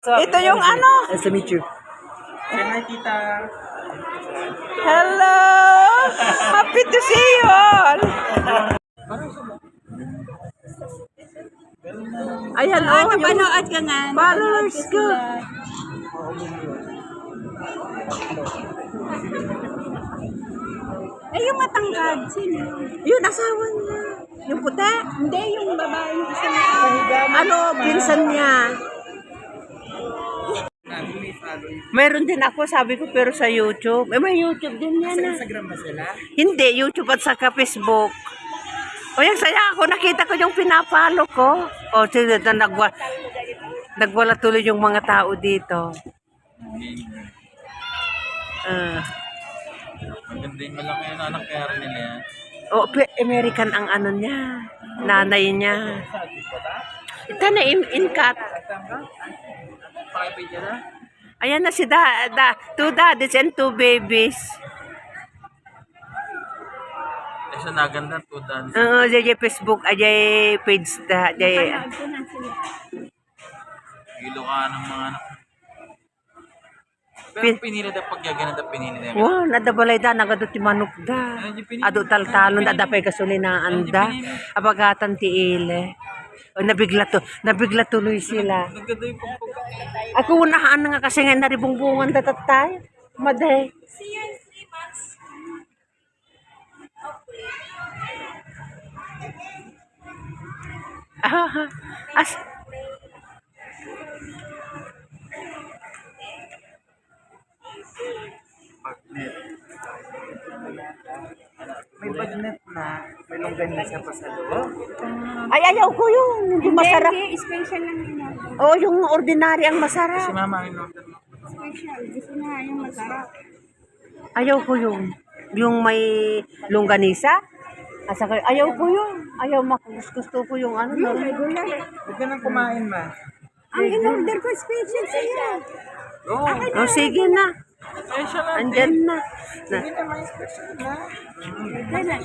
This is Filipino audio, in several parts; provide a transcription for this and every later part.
Ito yung ano? Nice to meet you. Say hi, tita. Hello! Happy to see you all! Ayan o, yung Napanood ka nga. followers ko. Eh, yung matangkad, sino? Yun, asawa niya. Yung puti. Hindi, yung babae, yung isang Ano, pinsan niya. Meron din ako, sabi ko, pero sa YouTube. Eh, may YouTube din yan. Sa Instagram ba sila? Hindi, YouTube at saka Facebook. O yan, saya ako. Nakita ko yung pinapalo ko. O, sige, nagwala tuloy yung mga tao dito. Maganda yung malaki yung anak kaya rin nila yan. O, American ang ano niya. Nanay niya. Ito na, in cut. Pakipay na? Ayan na si two daddies and two babies. Eh, siya naganda to dance. Oo, jay Facebook, ajay page da, jay. panood ko na sila. Gilo ka ng mga anak. Pero pinili na pag gagana na pinili na. Wow, nadabalay da, nagadot ti manok da. Ado taltalon, adapay kasuli na anda. Abagatan ti ile. O, nabigla tuloy sila. Naganda yung pampag. Ako unahaan na nga kasi nga naribungbungan datatay. Maday. See you in 3 months. As May bagnet na. May longganisa pa sa loob. ay ayaw ko yun. Hindi masarap. Hindi, special lang yun. Oo, yung ordinary ang Si masarap. mama yung longgan mo. Special. Gusto niya yung masarap. Ayaw ko yun. Yung may longganisa. Asa ko, ayaw ko yun. Ayaw gusto ko yung ano. May gulay. Huwag ka nang kumain, ma. Ang in-order ko special sa'yo. Oo. Oh, sige na. Special na. Andyan na. Hindi na may special na. Kailan?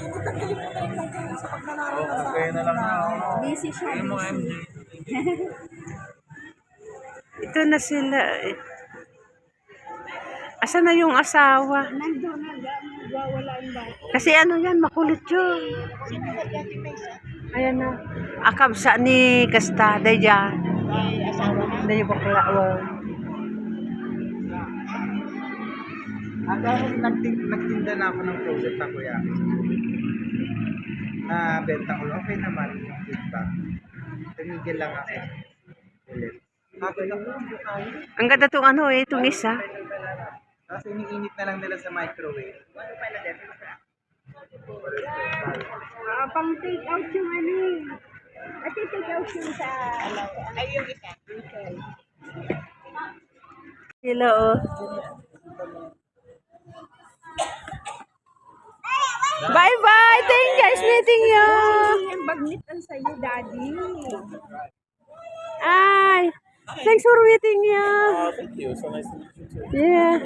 Okay na lang na. Busy siya. Ayun mo, MJ. Ito na sila. Asa na yung asawa? Nandun na. Wala yung bata. Kasi ano yan, makulit yun. Ayan na. Akabsa ni Kastada dyan. Ay, asawa na. Hindi yung bakla. Wow. Dahil nagtinda na ako ng frozen takoyaki. Benta ko, okay naman yung feedback. Tumigil lang ako. Ulit. Ang ganda itong ano eh, itong isa. Tapos iniinit na lang nila sa microwave. Pang take out yung ano eh. At take out yung sa ay yung isa. Okay. Sila oh. Bye-bye! Thank you guys, meeting you! Yung bagnet ang sa'yo, daddy. Ay! Thanks for meeting you! Thank you. So nice to meet you too. Yeah.